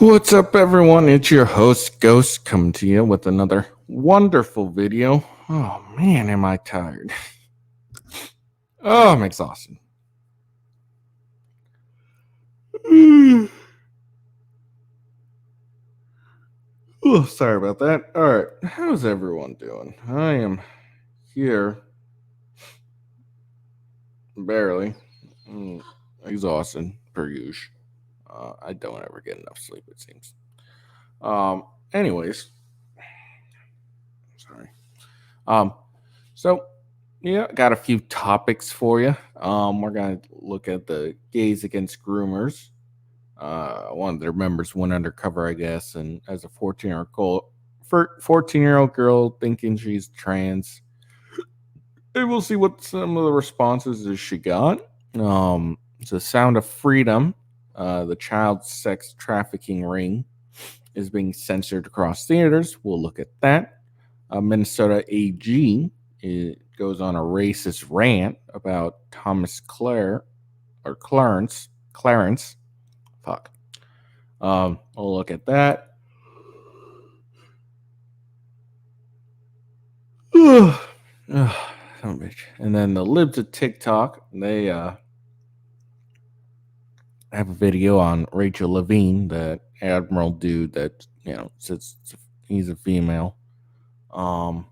What's up, everyone? It's your host, Ghost, coming to you with another wonderful video. Oh man, am I tired? Oh, I'm exhausted. Oh, sorry about that. All right, how's everyone doing? I am here, barely, exhausted per usual. I don't ever get enough sleep, it seems. Anyways, sorry. Um, so yeah, got a few topics for you. We're gonna look at the gays against groomers. One of their members went undercover, I guess, and as a 14-year-old girl thinking she's trans. And we'll see what some of the responses is she got. It's a Sound of Freedom. The child sex trafficking ring is being censored across theaters. We'll look at that. Minnesota AG, it goes on a racist rant about Thomas Clarence. Fuck. We'll look at that. And then the libs of TikTok, they have a video on Rachel Levine, that admiral dude that says he's a female. We'll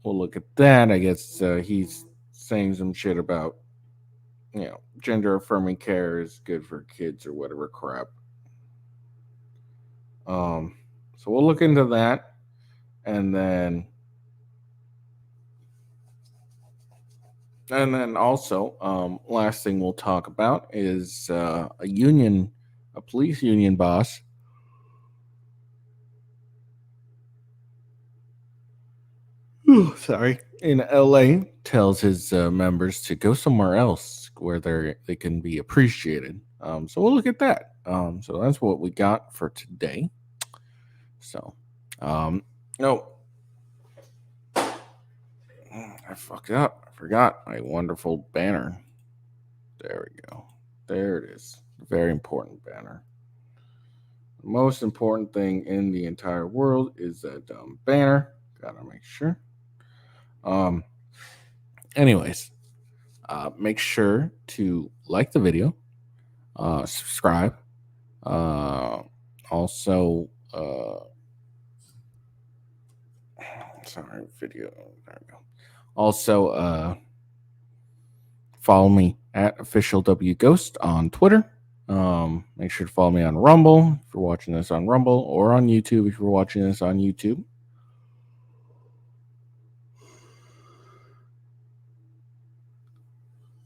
look at that. I guess he's saying some shit about gender affirming care is good for kids or whatever crap. So we'll look into that, and then also, last thing we'll talk about is a police union boss. Sorry, in LA tells his members to go somewhere else where they can be appreciated. So we'll look at that. So that's what we got for today. So, no, I fucked up. I forgot my wonderful banner. There we go. There it is. Very important banner. The most important thing in the entire world is that banner. Gotta make sure. Anyways, make sure to like the video, subscribe. Also, sorry, video. There we go. Also, follow me at official W Ghost on Twitter. Make sure to follow me on Rumble if you're watching this on Rumble, or on YouTube if you're watching this on YouTube.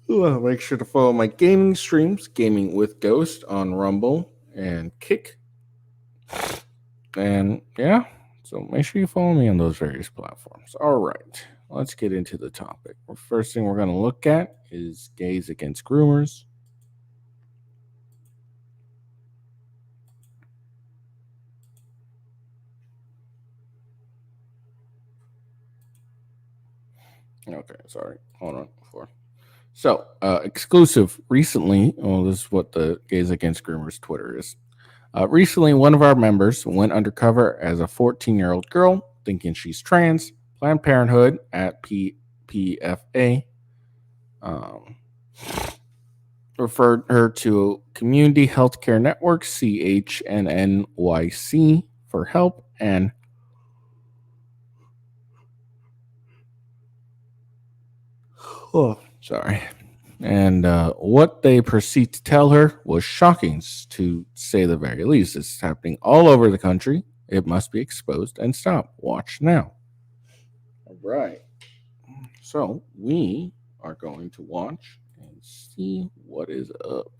Make sure to follow my gaming streams, Gaming with Ghost on Rumble and Kick. And yeah, so make sure you follow me on those various platforms. All right, let's get into the topic. The first thing we're going to look at is gays against groomers. Okay, sorry. Hold on. So, exclusive recently, this is what the Gays Against Groomers Twitter is. Recently, one of our members went undercover as a 14-year-old girl, thinking she's trans. Planned Parenthood at PFA referred her to Community Healthcare Network, CHNNYC, for help, and sorry. And what they proceed to tell her was shocking, to say the very least. This is happening all over the country. It must be exposed and stopped. Watch now. All right. So we are going to watch and see what is up.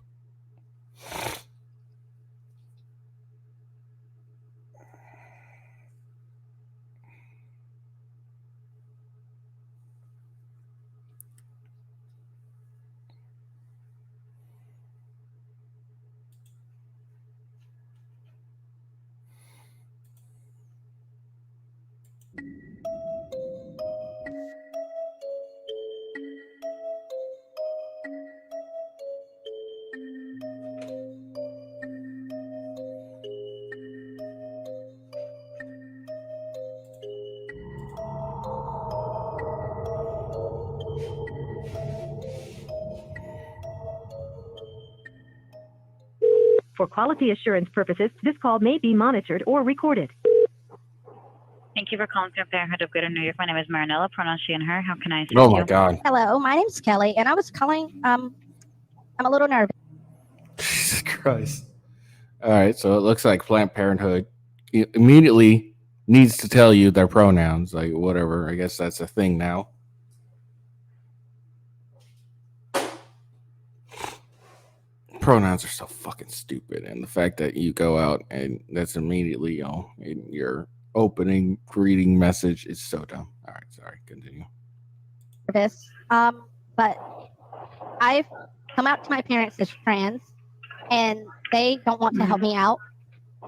For quality assurance purposes, this call may be monitored or recorded. Thank you for calling Planned Parenthood of Good and New York. My name is Marinella, pronoun she and her. How can I assist Oh my you? God. Hello, my name's Kelly, and I was calling. I'm a little nervous. Jesus Christ. All right, so it looks like Planned Parenthood immediately needs to tell you their pronouns, like whatever. I guess that's a thing now. Pronouns are so fucking stupid, and the fact that you go out and that's immediately, in your opening greeting message is so dumb. All right, sorry, continue. But I've come out to my parents as trans, and they don't want to help me out.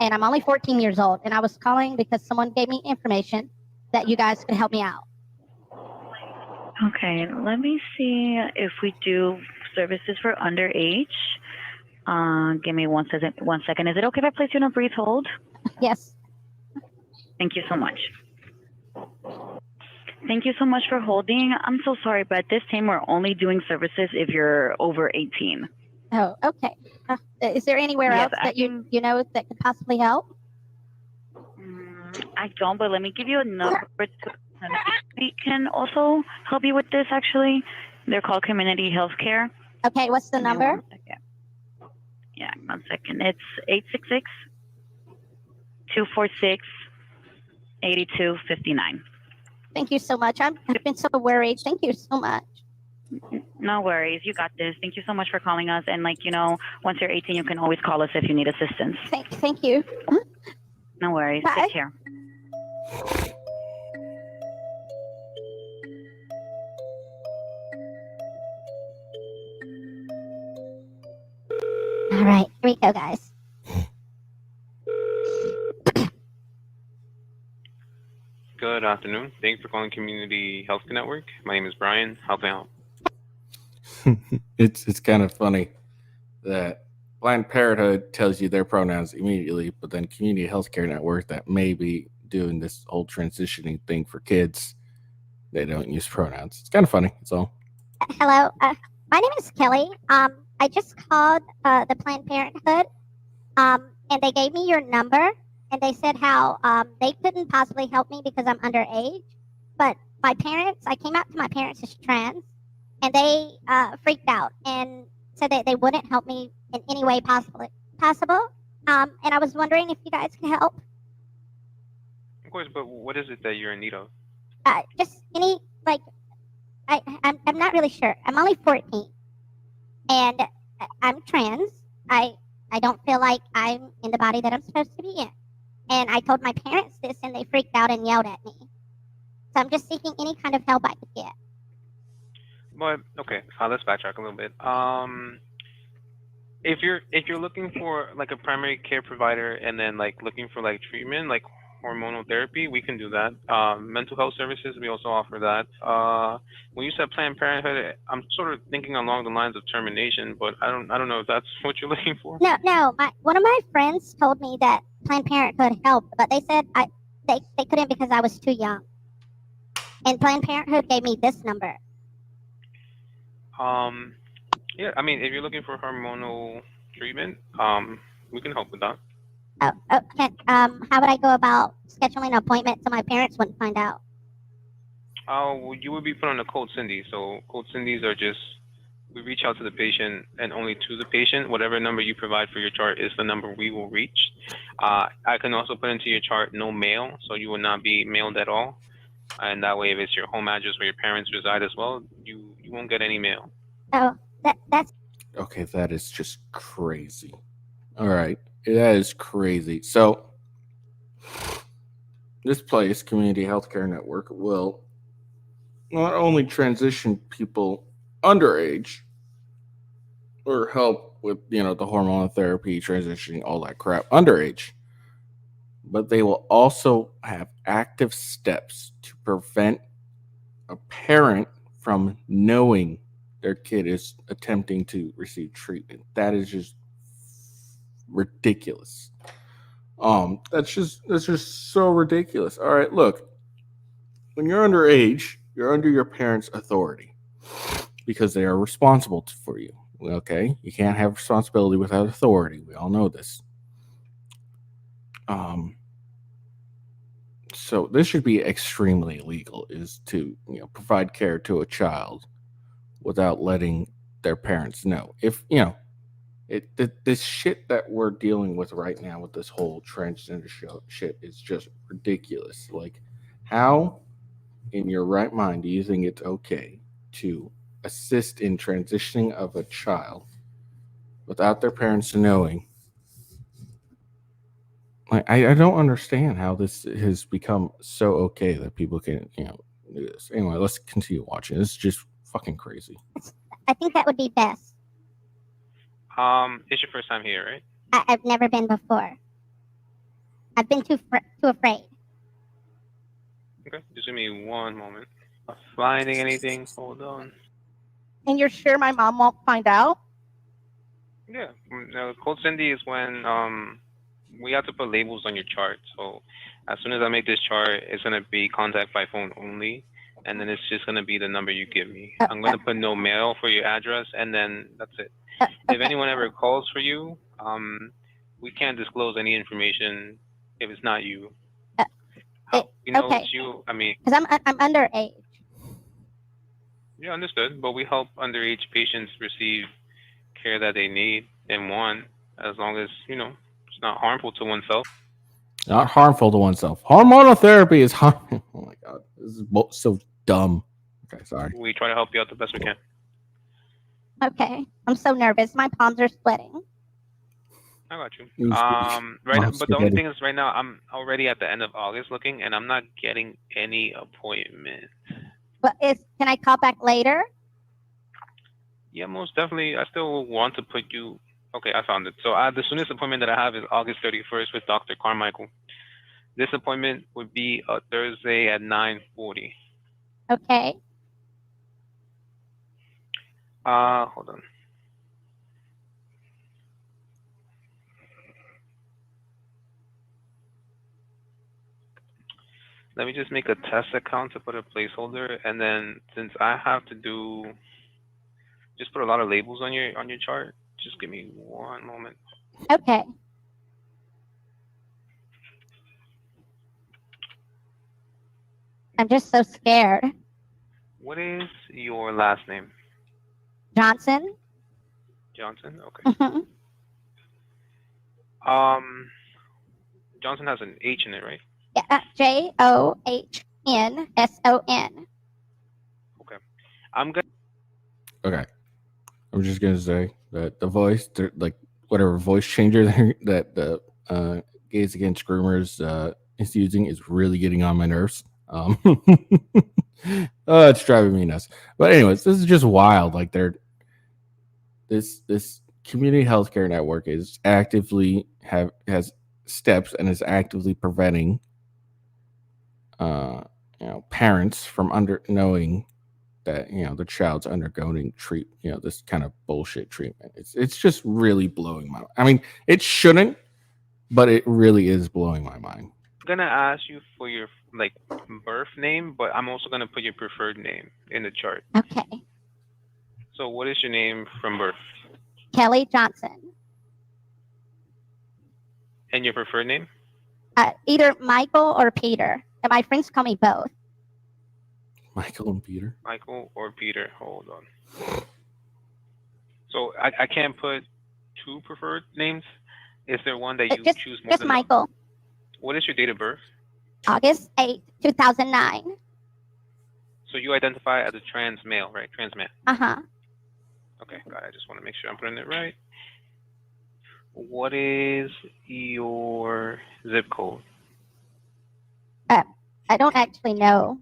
And I'm only 14 years old, and I was calling because someone gave me information that you guys could help me out. Okay, let me see if we do services for underage. Give me 1 second. Is it okay if I place you on a brief hold? Yes. Thank you so much. Thank you so much for holding. I'm so sorry, but at this time we're only doing services if you're over 18. Oh, okay. Is there anywhere else that you know that could possibly help? I don't, but let me give you a number. We can also help you with this, actually. They're called Community Healthcare. Okay, what's the number? 1 second. It's 866-246-8259. Thank you so much. I've been so worried. Thank you so much. No worries. You got this. Thank you so much for calling us. And once you're 18, you can always call us if you need assistance. Thank you. No worries. Bye. Take care. All right, here we go, guys. Good afternoon. Thanks for calling Community Healthcare Network. My name is Brian. How can I help? It's kind of funny that Planned Parenthood tells you their pronouns immediately, but then Community Healthcare Network, that may be doing this whole transitioning thing for kids, they don't use pronouns. It's kind of funny. That's all. Hello, my name is Kelly. I just called the Planned Parenthood, and they gave me your number, and they said how they couldn't possibly help me because I'm underage. But I came out to my parents as trans, and they freaked out and said that they wouldn't help me in any way possible. And I was wondering if you guys could help. Of course, but what is it that you're in need of? Just any, I'm not really sure. I'm only 14, and I'm trans. I don't feel like I'm in the body that I'm supposed to be in. And I told my parents this, and they freaked out and yelled at me. So I'm just seeking any kind of help I could get. But okay, let's backtrack a little bit. If you're looking for a primary care provider and then looking for treatment hormonal therapy, we can do that. Mental health services, we also offer that. When you said Planned Parenthood, I'm sort of thinking along the lines of termination, but I don't know if that's what you're looking for. No. One of my friends told me that Planned Parenthood helped, but they said they couldn't because I was too young. And Planned Parenthood gave me this number. Yeah, I mean, if you're looking for hormonal treatment, we can help with that. Oh, okay. How would I go about scheduling an appointment so my parents wouldn't find out? Well, you would be put on a cold Cindy. So cold Cindy's are just, we reach out to the patient and only to the patient. Whatever number you provide for your chart is the number we will reach. I can also put into your chart no mail, so you will not be mailed at all. And that way, if it's your home address where your parents reside as well, you won't get any mail. Oh, that's... Okay, that is just crazy. All right, that is crazy. So this place, Community Healthcare Network, will not only transition people underage or help with, the hormone therapy, transitioning, all that crap underage, but they will also have active steps to prevent a parent from knowing their kid is attempting to receive treatment. That is just ridiculous. That's just so ridiculous. All right, look, when you're underage, you're under your parents' authority because they are responsible for you. Okay, you can't have responsibility without authority. We all know this. Um, so this should be extremely illegal, is to provide care to a child without letting their parents know. If this shit that we're dealing with right now with this whole transgender shit is just ridiculous. Like, how in your right mind do you think it's okay to assist in transitioning of a child without their parents knowing? Like, I don't understand how this has become so okay that people can do this. Anyway, let's continue watching. This is just fucking crazy. I think that would be best. It's your first time here, right? I've never been before. I've been too afraid. Okay, just give me one moment. Not finding anything. Hold on. And you're sure my mom won't find out? Yeah, no, Cold Cindy is when we have to put labels on your chart. So as soon as I make this chart, it's gonna be contact by phone only, and then it's just gonna be the number you give me. I'm gonna put no mail for your address, and then that's it. If anyone ever calls for you, we can't disclose any information if it's not you. How we know okay. it's you? I mean, Because I'm underage. yeah, understood. But we help underage patients receive care that they need and want, as long as it's not harmful to oneself. Not harmful to oneself. Hormonal therapy is harmful. Oh my god, this is so dumb. Okay, sorry. We try to help you out the best we can. Okay. I'm so nervous. My palms are sweating. I got you. You Right now, but the only spaghetti. thing is, right now I'm already at the end of August looking, and I'm not getting any appointment. But can I call back later? Yeah, most definitely. I still want to put you. Okay, I found it. So the soonest appointment that I have is August 31st with Dr. Carmichael. This appointment would be a Thursday at 9:40. Okay. Hold on. Let me just make a test account to put a placeholder, and then since I have to just put a lot of labels on your chart, just give me one moment. Okay. I'm just so scared. What is your last name? Johnson? Johnson? Okay. Mm-hmm. Johnson has an H in it, right? Yeah, JOHNSON. Okay. I'm gonna. Okay, I'm just gonna say that the voice, like whatever voice changer that the Gays Against Groomers is using, is really getting on my nerves. It's driving me nuts. But anyways, this is just wild. Like this community healthcare network is actively has steps and is actively preventing parents from knowing that the child's undergoing this kind of bullshit treatment. It's just really blowing my. I mean, it shouldn't, but it really is blowing my mind. Gonna ask you for your birth name, but I'm also gonna put your preferred name in the chart. Okay. So what is your name from birth? Kelly Johnson. And your preferred name? Either Michael or Peter. And my friends call me both. Michael and Peter. Michael or Peter. Hold on. So I can't put two preferred names. Is there one that you choose more just than Michael. What is your date of birth? August 8th, 2009. So you identify as a trans male, right? Trans man. Uh-huh. Okay, got it. I just want to make sure I'm putting it right. What is your zip code? I don't actually know.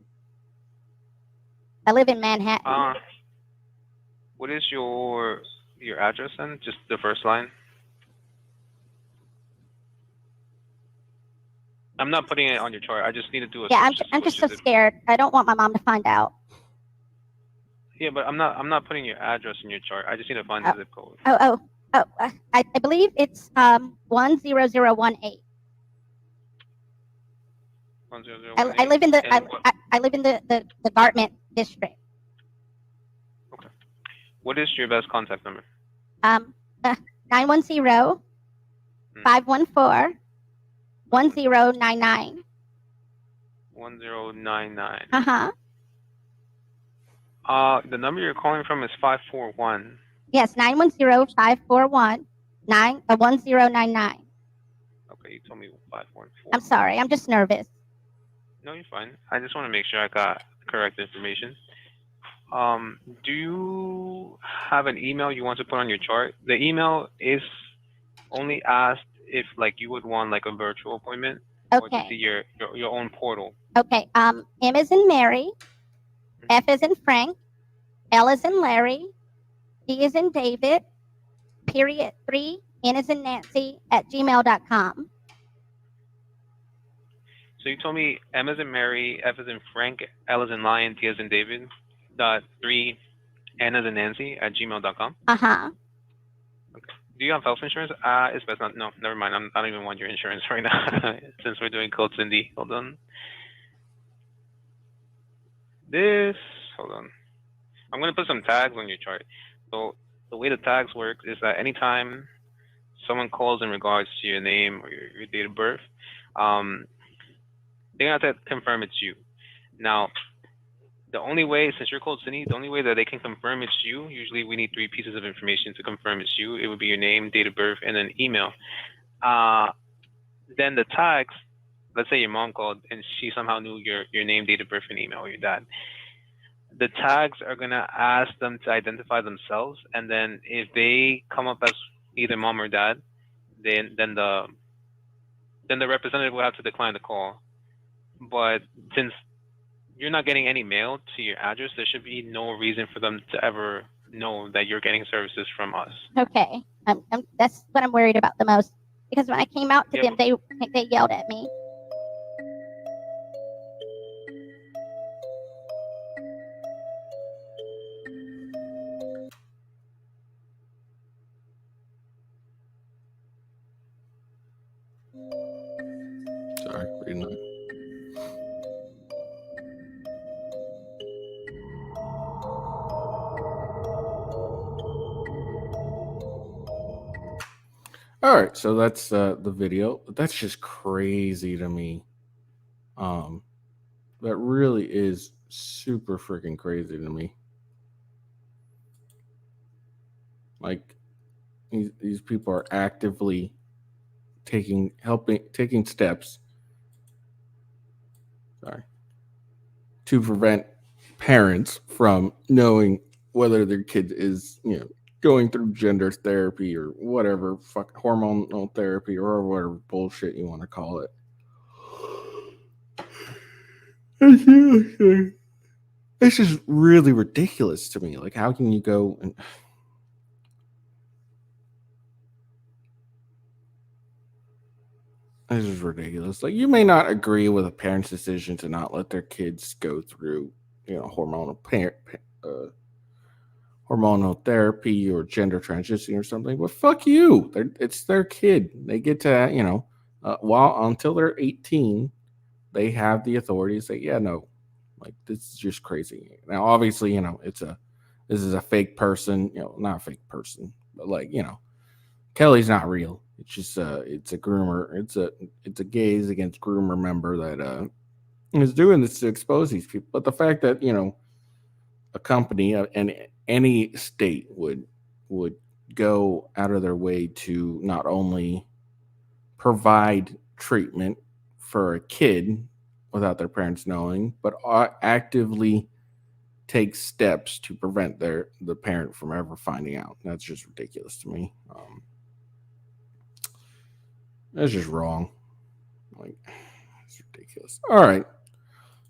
I live in Manhattan. What is your address then? Just the first line. I'm not putting it on your chart. I just need to do a Yeah, search I'm just so scared. I don't want my mom to find out. Yeah, but I'm not putting your address in your chart. I just need to find the zip code. I believe it's 10018. 10018. I live in I live in the Garment district. Okay. What is your best contact number? 910 514 1099. 1099. Uh-huh. The number you're calling from is 541. Yes, 910 541 1099. Okay, you told me 514. I'm sorry, I'm just nervous. No, you're fine. I just want to make sure I got correct information. Do you have an email you want to put on your chart? The email is only asked if like you would want like a virtual appointment or to see Okay. your own portal. Okay. M is in Mary, F is in Frank, L is in Larry, D is in David, period 3, N is in Nancy at gmail.com. So you told me M is in Mary, F is in Frank, L is in Lion, T is in David, dot 3, N is in Nancy at gmail.com. Uh-huh. Do you have health insurance? It's best not. No, never mind. I don't even want your insurance right now since we're doing Code Cindy. Hold on. Hold on. I'm going to put some tags on your chart. So the way the tags work is that anytime someone calls in regards to your name or your date of birth, they have to confirm it's you. Now, the only way, since you're called Cindy, the only way that they can confirm it's you, usually we need 3 pieces of information to confirm it's you. It would be your name, date of birth, and then email. Then the tags, let's say your mom called and she somehow knew your name, date of birth, and email, or your dad. The tags are gonna ask them to identify themselves, and then if they come up as either mom or dad, then the representative will have to decline the call. But since you're not getting any mail to your address, there should be no reason for them to ever know that you're getting services from us. Okay. That's what I'm worried about the most. Because when I came out to them, they yelled at me. Sorry, reading that. All right, so that's the video. That's just crazy to me. That really is super freaking crazy to me. Like these people are actively taking steps. Sorry, to prevent parents from knowing whether their kid is, going through gender therapy or whatever, hormonal therapy or whatever bullshit you want to call it. It's just really ridiculous to me. Like, how can you go and this is ridiculous. Like, you may not agree with a parent's decision to not let their kids go through, hormonal therapy or gender transition or something, but fuck you. It's their kid. They get to, until they're 18, they have the authority to say, yeah, no, like, this is just crazy. Now, obviously, this is a fake person, not a fake person, but like, Kelly's not real. It's just it's a groomer. It's a gays against groomer member that is doing this to expose these people. But the fact that a company and any state would go out of their way to not only provide treatment for a kid without their parents knowing, but actively take steps to prevent the parent from ever finding out. That's just ridiculous to me. That's just wrong. Like, it's ridiculous. All right,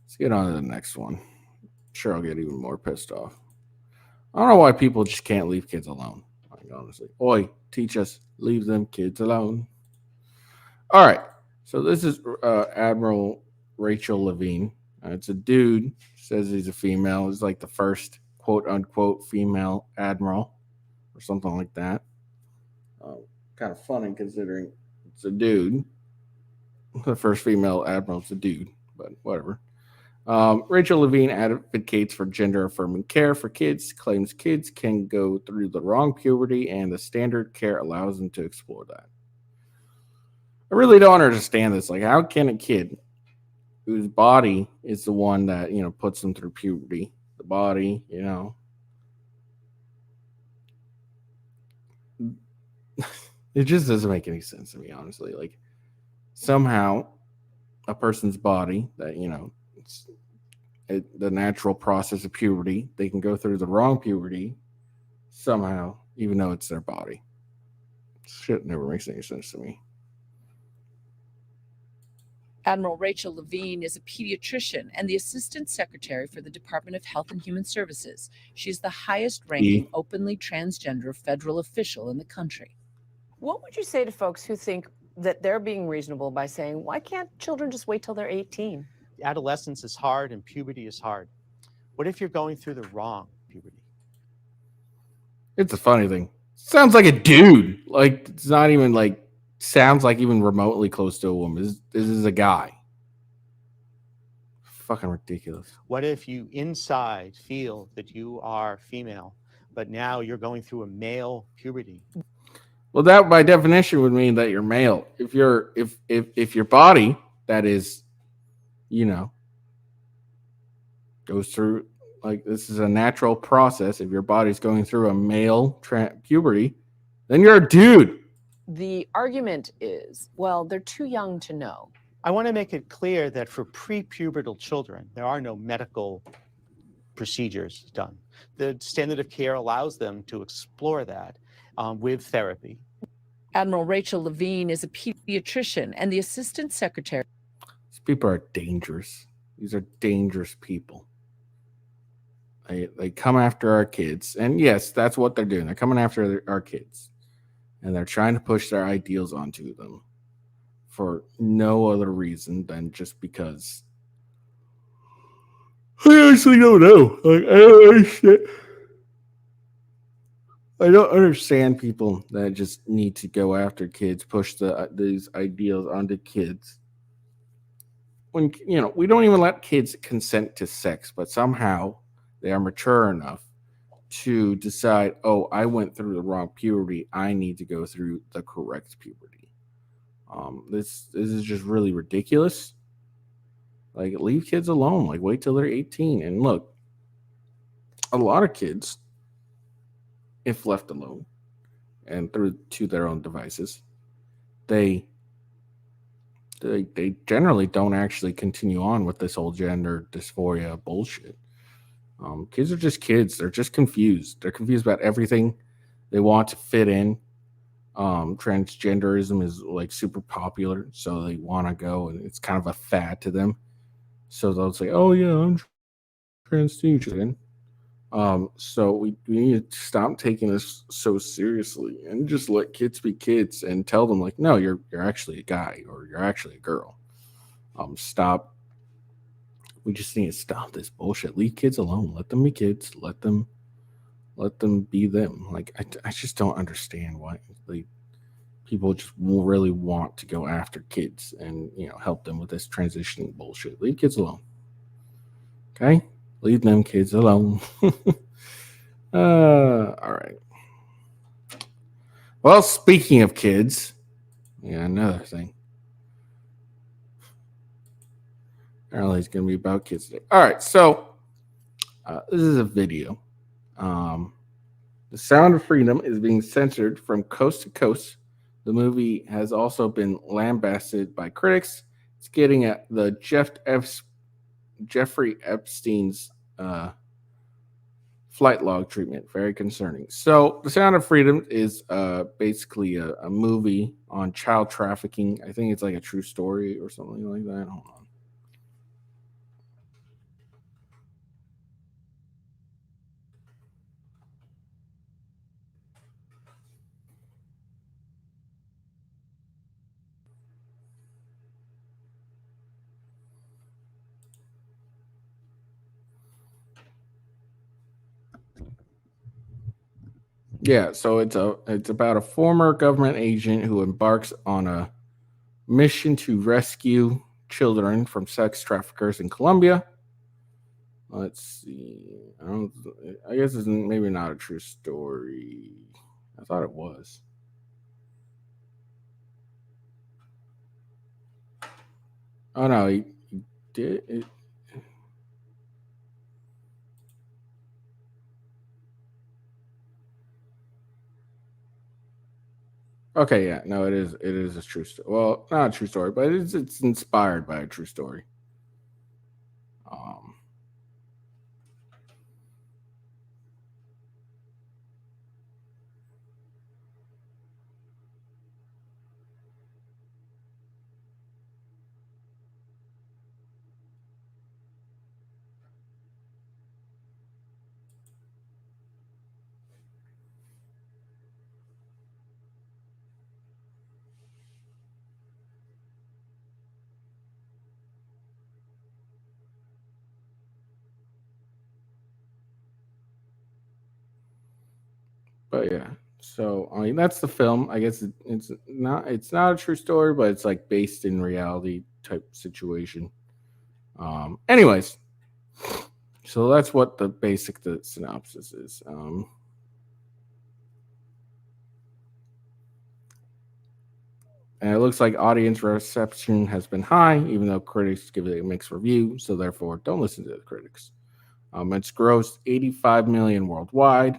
let's get on to the next one. I'm sure I'll get even more pissed off. I don't know why people just can't leave kids alone. Like, honestly, oi, teach us, leave them kids alone. All right, so this is Admiral Rachel Levine. It's a dude. Says he's a female. He's like the first quote unquote female admiral or something like that. Kind of funny considering it's a dude. The first female admiral's a dude, but whatever. Rachel Levine advocates for gender affirming care for kids, claims kids can go through the wrong puberty and the standard care allows them to explore that. I really don't understand this. Like, how can a kid whose body is the one that, puts them through puberty, the body, it just doesn't make any sense to me, honestly. Like, somehow a person's body that, it's the natural process of puberty, they can go through the wrong puberty somehow, even though it's their body. Shit never makes any sense to me. Admiral Rachel Levine is a pediatrician and the Assistant Secretary for the Department of Health and Human Services. She's the highest ranking openly transgender federal official in the country. What would you say to folks who think that they're being reasonable by saying, why can't children just wait till they're 18? Adolescence is hard and puberty is hard. What if you're going through the wrong puberty? It's a funny thing. Sounds like a dude. Like, it's not even like, sounds like even remotely close to a woman. This is a guy. Fucking ridiculous. What if you inside feel that you are female, but now you're going through a male puberty? Well, that by definition would mean that you're male. If your body that is, goes through, like, this is a natural process. If your body's going through a male puberty, then you're a dude. The argument is, well, they're too young to know. I want to make it clear that for prepubertal children, there are no medical procedures done. The standard of care allows them to explore that with therapy. Admiral Rachel Levine is a pediatrician and the Assistant Secretary. These people are dangerous. These are dangerous people. They come after our kids. And yes, that's what they're doing. They're coming after our kids. And they're trying to push their ideals onto them for no other reason than just because. I actually don't know. Like, I don't understand people that just need to go after kids, push these ideals onto kids. When, we don't even let kids consent to sex, but somehow they are mature enough to decide, oh, I went through the wrong puberty. I need to go through the correct puberty. This is just really ridiculous. Like, leave kids alone. Like, wait till they're 18. And look, a lot of kids, if left alone and through to their own devices, they generally don't actually continue on with this whole gender dysphoria bullshit. Kids are just kids. They're just confused. They're confused about everything. They want to fit in. Transgenderism is like super popular, so they want to go, and it's kind of a fad to them. So they'll say, "Oh yeah, I'm transgender." So we need to stop taking this so seriously and just let kids be kids and tell them, like, no, you're actually a guy or you're actually a girl. Stop. We just need to stop this bullshit. Leave kids alone. Let them be kids. Let them be them. Like, I just don't understand why people just really want to go after kids and help them with this transitioning bullshit. Leave kids alone. Okay? Leave them kids alone. All right. Well, speaking of kids, another thing. Apparently, it's going to be about kids today. All right, so this is a video. The Sound of Freedom is being censored from coast to coast. The movie has also been lambasted by critics. It's getting at the Jeffrey Epstein's flight log treatment. Very concerning. So, The Sound of Freedom is basically a movie on child trafficking. I think it's like a true story or something like that. Hold on. Yeah, so it's about a former government agent who embarks on a mission to rescue children from sex traffickers in Colombia. Let's see. I guess it's maybe not a true story. I thought it was. Oh no, he did it. Okay, yeah, no, it is. It is a true story. Well, not a true story, but it's inspired by a true story. Um, but yeah, so I mean that's the film. I guess it's not a true story, but it's like based in reality type situation. Anyways, so that's what the synopsis is. And it looks like audience reception has been high, even though critics give it a mixed review. So therefore, don't listen to the critics. It's grossed 85 million worldwide,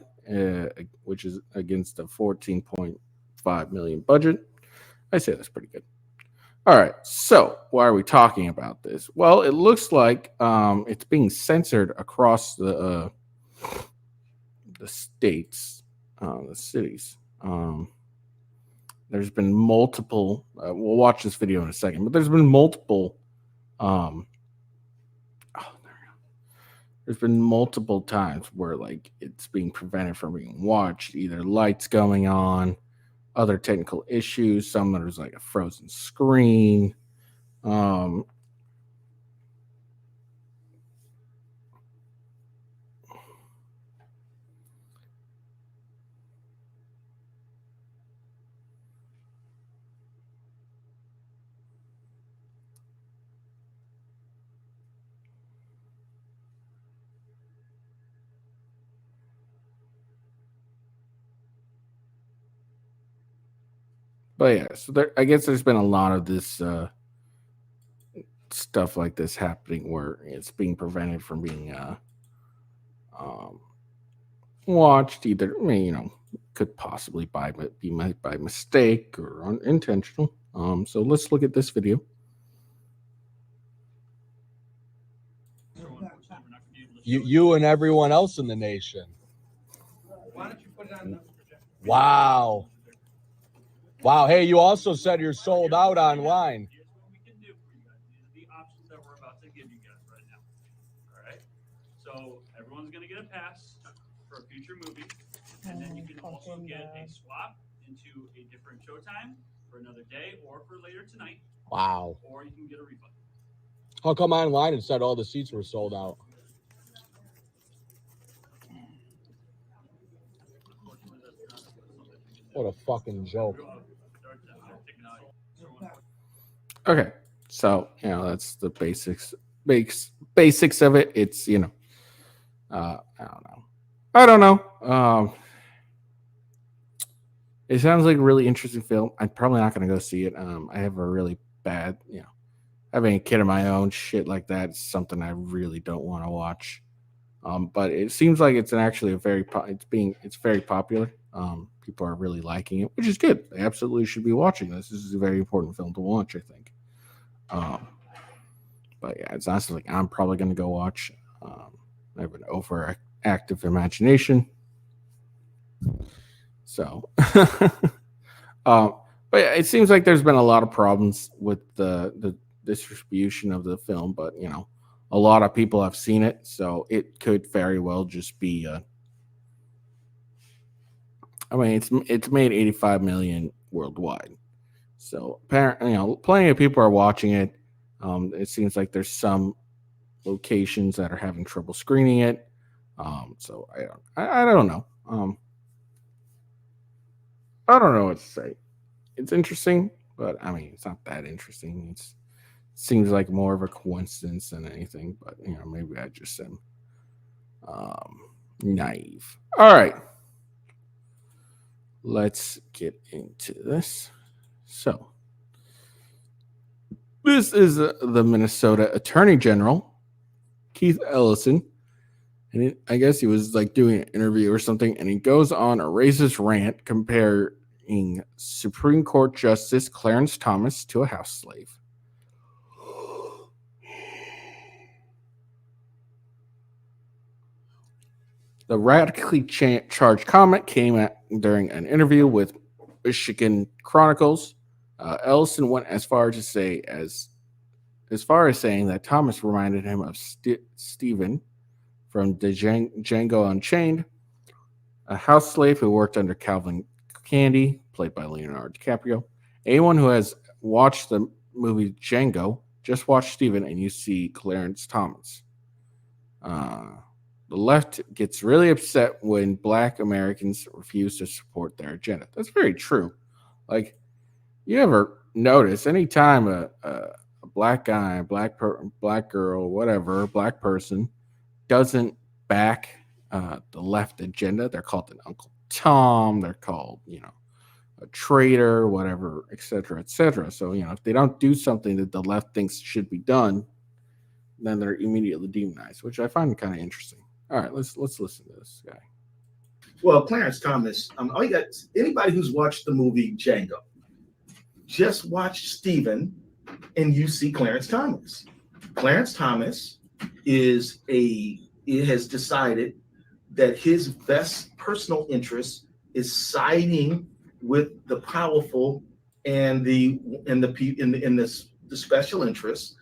which is against a 14.5 million budget. I say that's pretty good. All right, so why are we talking about this? Well, it looks like it's being censored across the states, the cities. There's been multiple. We'll watch this video in a second, but there's been multiple. Um, there's been multiple times where like it's being prevented from being watched. Either lights going on, other technical issues. Some there's like a frozen screen. Um, but yeah, so I guess there's been a lot of this stuff like this happening where it's being prevented from being um, watched. Either could possibly be by mistake or unintentional. So let's look at this video. You and everyone else in the nation. Wow. Wow. Hey, you also said you're sold out online. Here's what we can do for you guys. These are the options that we're about to give you guys right now. All right. So everyone's gonna get a pass for a future movie, and then you can also get a swap into a different showtime for another day or for later tonight. Wow. Or you can get a refund. How come online and said all the seats were sold out? What a fucking joke. Okay, so that's the basics of it. It's I don't know. It sounds like a really interesting film. I'm probably not going to go see it. I have a really bad, having a kid of my own, shit like that is something I really don't want to watch. But it seems like it's actually it's very popular. People are really liking it, which is good. They absolutely should be watching this. This is a very important film to watch, I think. But yeah, it's honestly like I'm probably going to go watch. I have an overactive imagination, so. But yeah, it seems like there's been a lot of problems with the distribution of the film, but a lot of people have seen it, so it could very well just be. I mean, it's made 85 million worldwide, so apparently, plenty of people are watching it. It seems like there's some locations that are having trouble screening it. So I don't know. I don't know what to say. It's interesting, but I mean, it's not that interesting. It seems like more of a coincidence than anything. But maybe I just am naive. All right, let's get into this. So, this is the Minnesota Attorney General, Keith Ellison. And I guess he was like doing an interview or something, and he goes on a racist rant comparing Supreme Court Justice Clarence Thomas to a house slave. The radically charged comment came during an interview with Michigan Chronicles. Ellison went as far as saying that Thomas reminded him of Stephen from Django Unchained, a house slave who worked under Calvin Candy, played by Leonardo DiCaprio. Anyone who has watched the movie Django, just watch Stephen and you see Clarence Thomas. The left gets really upset when Black Americans refuse to support their agenda. That's very true. Like, you ever notice anytime a black guy, black girl, whatever, black person doesn't back the left agenda, they're called an Uncle Tom, they're called, a traitor, whatever, etc., etc. So, if they don't do something that the left thinks should be done, then they're immediately demonized, which I find kind of interesting. All right, let's listen to this guy. Well, Clarence Thomas, all you got, anybody who's watched the movie Django, just watch Stephen and you see Clarence Thomas. Clarence Thomas has decided that his best personal interest is siding with the powerful and the special interests,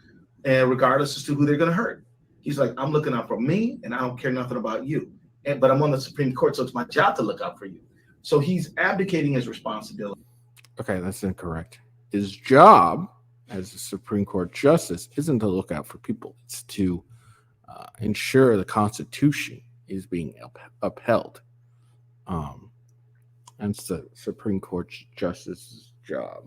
and regardless as to who they're going to hurt. He's like, I'm looking out for me, and I don't care nothing about you. But I'm on the Supreme Court, so it's my job to look out for you. So he's abdicating his responsibility. Okay, that's incorrect. His job as a Supreme Court justice isn't to look out for people. It's to ensure the Constitution is being upheld. That's the Supreme Court justice's job.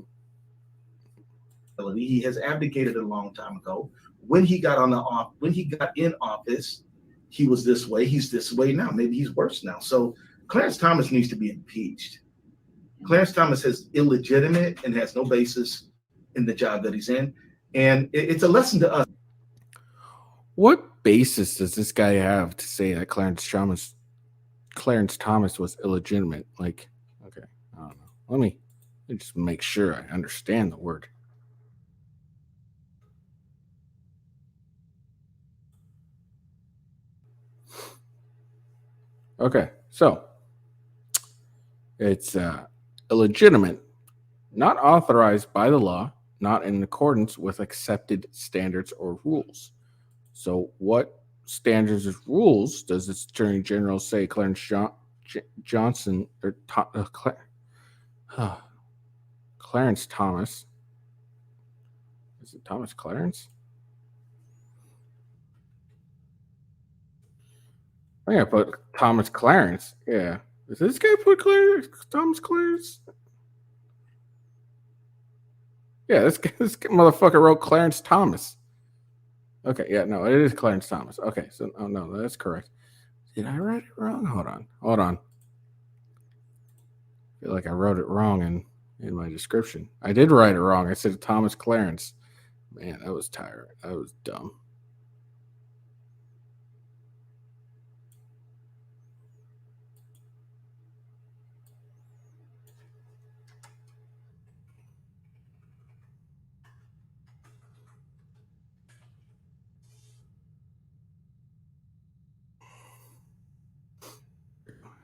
He has abdicated a long time ago. When he got in office, he was this way. He's this way now. Maybe he's worse now. So Clarence Thomas needs to be impeached. Clarence Thomas is illegitimate and has no basis in the job that he's in. And it's a lesson to us. What basis does this guy have to say that Clarence Thomas was illegitimate? Like, okay, I don't know. Let me just make sure I understand the word. Okay, so it's illegitimate, not authorized by the law, not in accordance with accepted standards or rules. So what standards or rules does its Attorney General say Clarence Johnson or Clarence Thomas? Is it Thomas Clarence? I think I put Thomas Clarence. Yeah. Does this guy put Thomas Clarence? Yeah, this motherfucker wrote Clarence Thomas. Okay, yeah, no, it is Clarence Thomas. Okay, so no, that's correct. Did I write it wrong? Hold on. I feel like I wrote it wrong in my description. I did write it wrong. I said Thomas Clarence. Man, that was tired. That was dumb.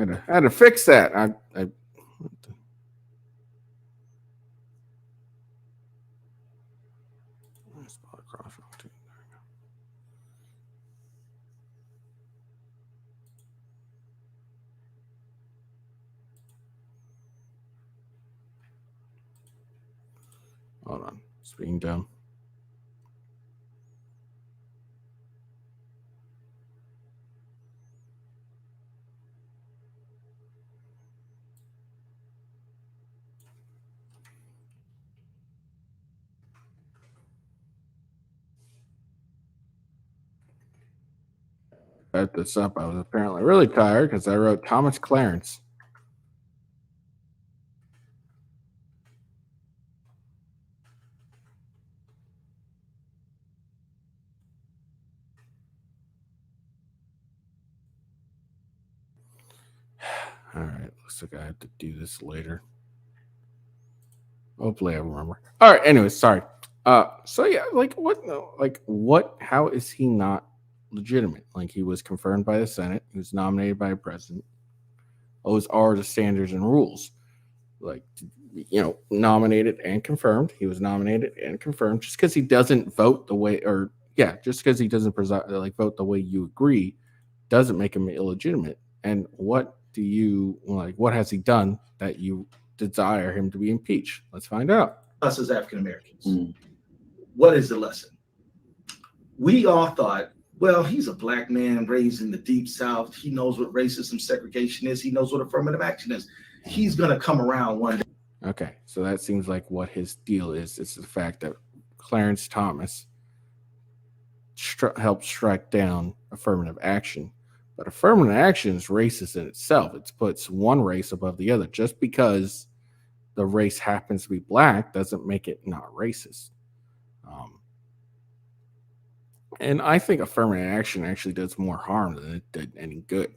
I had to fix that. Hold on. It's being dumb. Set this up. I was apparently really tired because I wrote Thomas Clarence. All right, looks like I have to do this later. Hopefully, I remember. All right. Anyway, sorry. So yeah, like what? How is he not legitimate? Like he was confirmed by the Senate. He was nominated by a president. Those are the standards and rules. Like, nominated and confirmed. He was nominated and confirmed. Just because he doesn't vote the way, or yeah, just because he doesn't vote the way you agree, doesn't make him illegitimate. And what do you like? What has he done that you desire him to be impeached? Let's find out. Us as African Americans, what is the lesson? We all thought, well, he's a black man raised in the deep South. He knows what racism, segregation is. He knows what affirmative action is. He's gonna come around one day. Okay, so that seems like what his deal is. It's the fact that Clarence Thomas helped strike down affirmative action. But affirmative action is racist in itself. It puts one race above the other. Just because the race happens to be black doesn't make it not racist. And I think affirmative action actually does more harm than it did any good.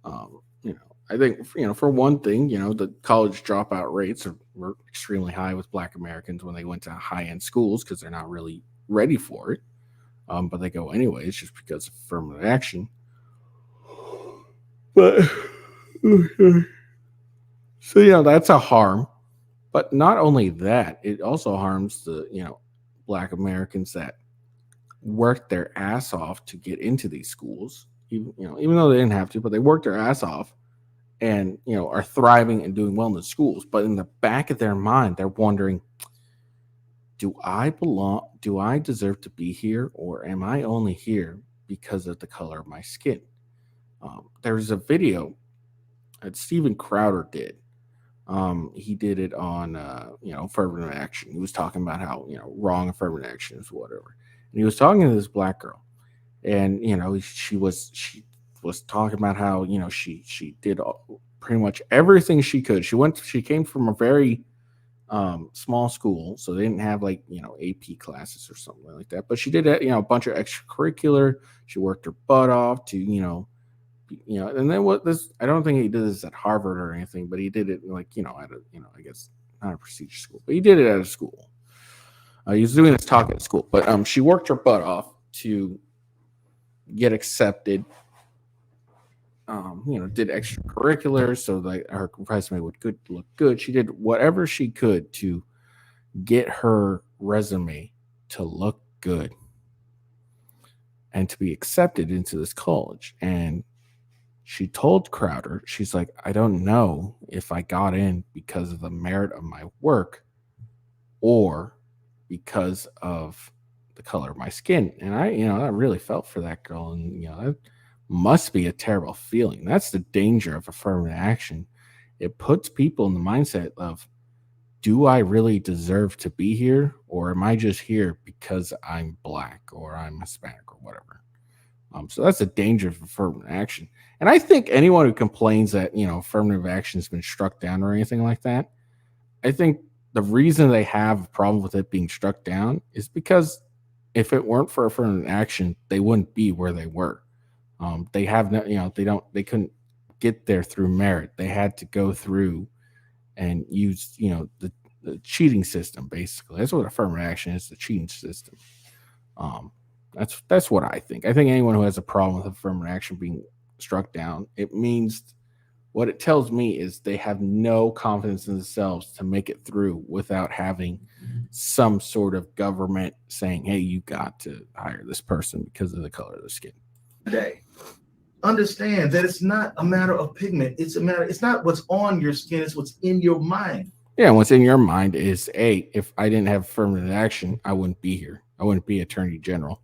I think, for one thing, the college dropout rates were extremely high with black Americans when they went to high-end schools because they're not really ready for it. But they go anyways just because of affirmative action. But so that's a harm. But not only that, it also harms the black Americans that worked their ass off to get into these schools. Even though they didn't have to, but they worked their ass off and are thriving and doing well in the schools. But in the back of their mind, they're wondering, do I belong? Do I deserve to be here, or am I only here because of the color of my skin? There's a video that Steven Crowder did. He did it on affirmative action. He was talking about how wrong affirmative action is, whatever. And he was talking to this black girl, and she was talking about how she did pretty much everything she could. She came from a very small school, so they didn't have AP classes or something like that. But she did a bunch of extracurricular. She worked her butt off to and then what this, I don't think he did this at Harvard or anything, but he did it at I guess not a prestigious school, but he did it at a school. He was doing this talk at school, but she worked her butt off to get accepted. Did extracurriculars so that her resume would look good. She did whatever she could to get her resume to look good and to be accepted into this college. And she told Crowder, she's like, I don't know if I got in because of the merit of my work or because of the color of my skin. And I really felt for that girl. And, that must be a terrible feeling. That's the danger of affirmative action. It puts people in the mindset of, do I really deserve to be here? Or am I just here because I'm black or I'm Hispanic or whatever? So that's a danger of affirmative action. And I think anyone who complains that, affirmative action has been struck down or anything like that, I think the reason they have a problem with it being struck down is because if it weren't for affirmative action, they wouldn't be where they were. They have no, they couldn't get there through merit. They had to go through and use, the cheating system, basically. That's what affirmative action is, the cheating system. That's what I think. I think anyone who has a problem with affirmative action being struck down, it means, what it tells me is they have no confidence in themselves to make it through without having some sort of government saying, hey, you got to hire this person because of the color of their skin. Today, understand that it's not a matter of pigment. It's not what's on your skin, it's what's in your mind. Yeah, what's in your mind is, hey, if I didn't have affirmative action, I wouldn't be here. I wouldn't be Attorney General.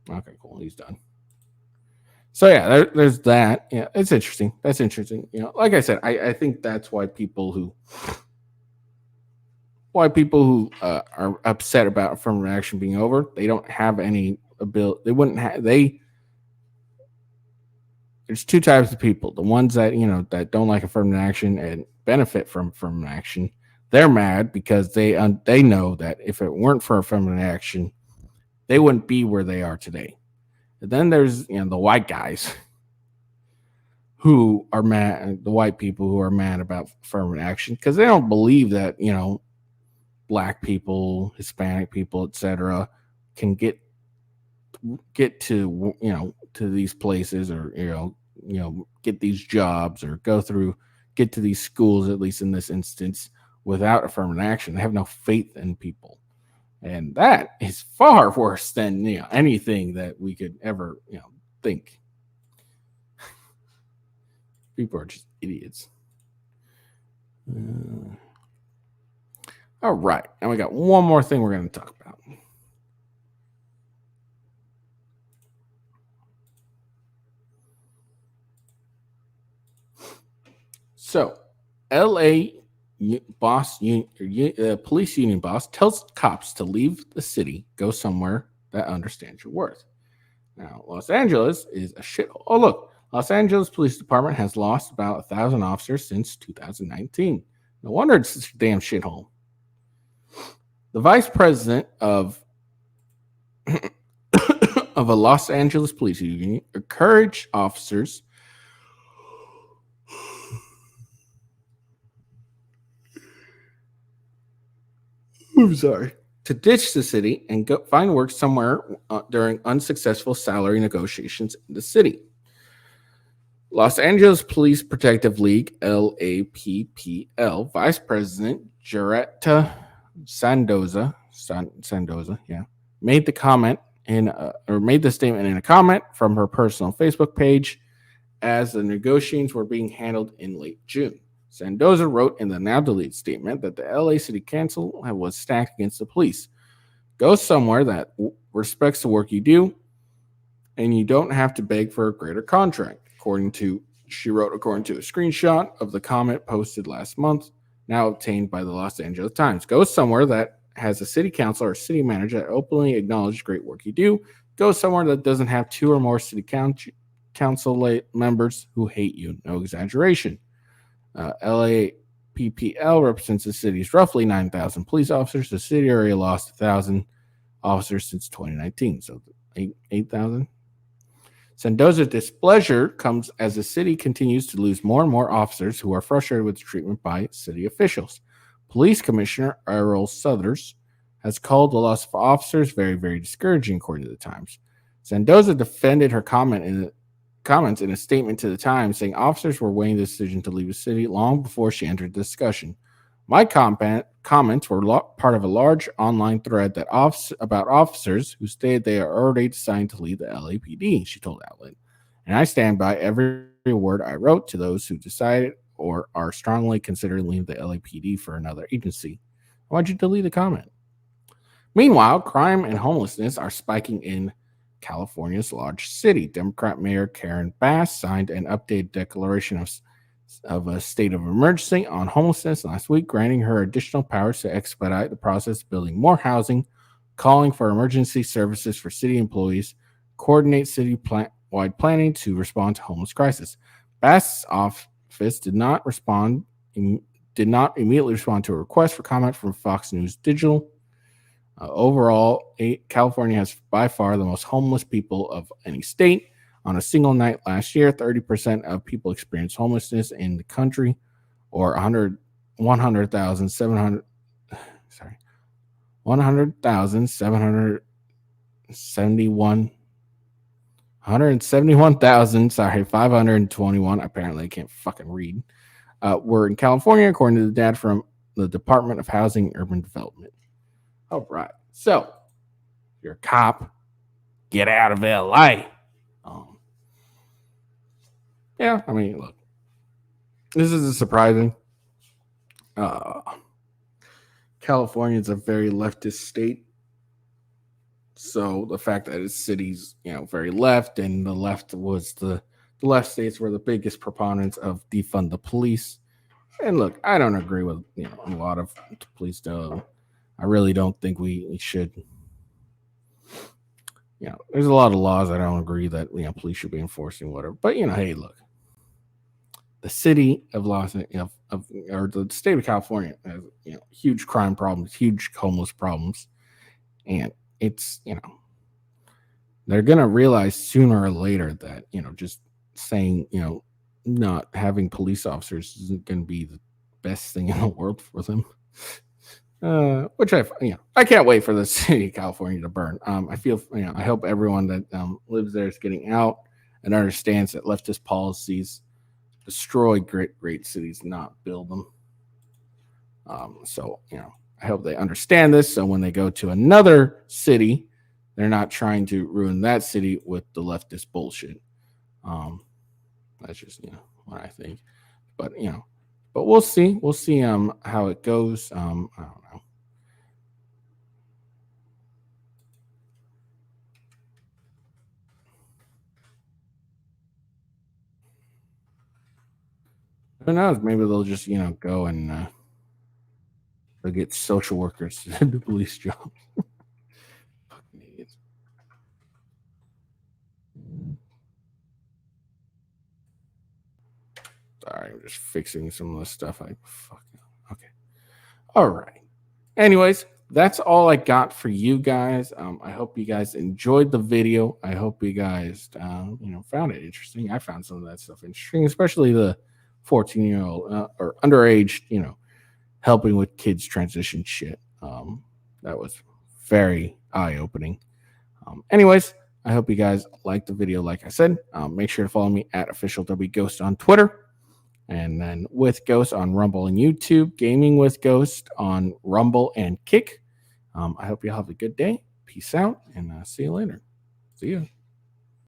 Okay, cool. He's done. So yeah, there's that. Yeah, it's interesting. That's interesting. Like I said, I think that's why people who are upset about affirmative action being over, they don't have any ability. They there's two types of people. The ones that, that don't like affirmative action and benefit from affirmative action. They're mad because they know that if it weren't for affirmative action, they wouldn't be where they are today. And then there's, the white guys who are mad, the white people who are mad about affirmative action because they don't believe that, black people, Hispanic people, etc., can get to, to these places, or get these jobs, or get to these schools, at least in this instance, without affirmative action. They have no faith in people, and that is far worse than anything that we could ever think. People are just idiots. All right, and we got one more thing we're going to talk about. So, L.A. Police union boss tells cops to leave the city, go somewhere that understands your worth. Now, Los Angeles is a shithole. Oh, look, Los Angeles Police Department has lost about 1,000 officers since 2019. No wonder it's such a damn shithole. The vice president of a Los Angeles police union encouraged officers to ditch the city and go find work somewhere during unsuccessful salary negotiations in the city. Los Angeles Police Protective League, LAPPL, Vice President Jaretta Sandoza, made the comment made the statement in a comment from her personal Facebook page as the negotiations were being handled in late June. Sandoza wrote in the now deleted statement that the LA City Council was stacked against the police. Go somewhere that respects the work you do, and you don't have to beg for a greater contract. According to a screenshot of the comment posted last month, now obtained by the Los Angeles Times. Go somewhere that has a city council or city manager that openly acknowledges great work you do. Go somewhere that doesn't have two or more city council members who hate you. No exaggeration. LAPPL represents the city's roughly 9,000 police officers. The city area lost 1,000 officers since 2019, so 8,000. Sandoza's displeasure comes as the city continues to lose more and more officers who are frustrated with the treatment by city officials. Police Commissioner Errol Southers has called the loss of officers very, very discouraging, according to the Times. Sandoza defended her comments in a statement to the Times, saying officers were weighing the decision to leave the city long before she entered the discussion. My comments were part of a large online thread about officers who stated they are already deciding to leave the LAPD, she told Outlet. And I stand by every word I wrote to those who decided or are strongly considering leaving the LAPD for another agency. Why'd you delete the comment? Meanwhile, crime and homelessness are spiking in California's large city. Democrat Mayor Karen Bass signed an updated declaration of a state of emergency on homelessness last week, granting her additional powers to expedite the process of building more housing, calling for emergency services for city employees, coordinate city-wide planning to respond to homeless crisis. Bass's office did not immediately respond to a request for comment from Fox News Digital. Overall, California has by far the most homeless people of any state. On a single night last year, 30% of people experienced homelessness in the country, or 171,700 521. Apparently, I can't fucking read. Were in California, according to the data from the Department of Housing and Urban Development. All right. So, if you're a cop, get out of LA. Yeah, I mean, look, this isn't surprising. California is a very leftist state. So the fact that its city's, very left, and the left states were the biggest proponents of defund the police. And look, I don't agree with, a lot of police. I really don't think we should, you know, there's a lot of laws I don't agree that, you know, police should be enforcing, whatever. But, you know, hey, look, the city of or the state of California has, you know, huge crime problems, huge homeless problems, and it's, you know, they're gonna realize sooner or later that, you know, just saying, you know, not having police officers isn't gonna be the best thing in the world for them. Which I can't wait for the city of California to burn. I feel, you know, I hope everyone that lives there is getting out and understands that leftist policies destroy great cities, not build them. So, you know, I hope they understand this. So when they go to another city, they're not trying to ruin that city with the leftist bullshit. That's just, you know, what I think. But, you know, but we'll see. We'll see how it goes. I don't know. Who knows? Maybe they'll just, you know, go and they'll get social workers to do police jobs. Fucking idiots. Sorry, I'm just fixing some of the stuff. Okay. All right. Anyways, that's all I got for you guys. I hope you guys enjoyed the video. I hope you guys, you know, found it interesting. I found some of that stuff interesting, especially the 14-year-old or underage, you know, helping with kids transition shit. That was very eye-opening. Anyways, I hope you guys liked the video. Like I said, make sure to follow me at officialwghost on Twitter. And then with Ghost on Rumble and YouTube, Gaming with Ghost on Rumble and Kick. I hope you have a good day. Peace out, and see you later. See you.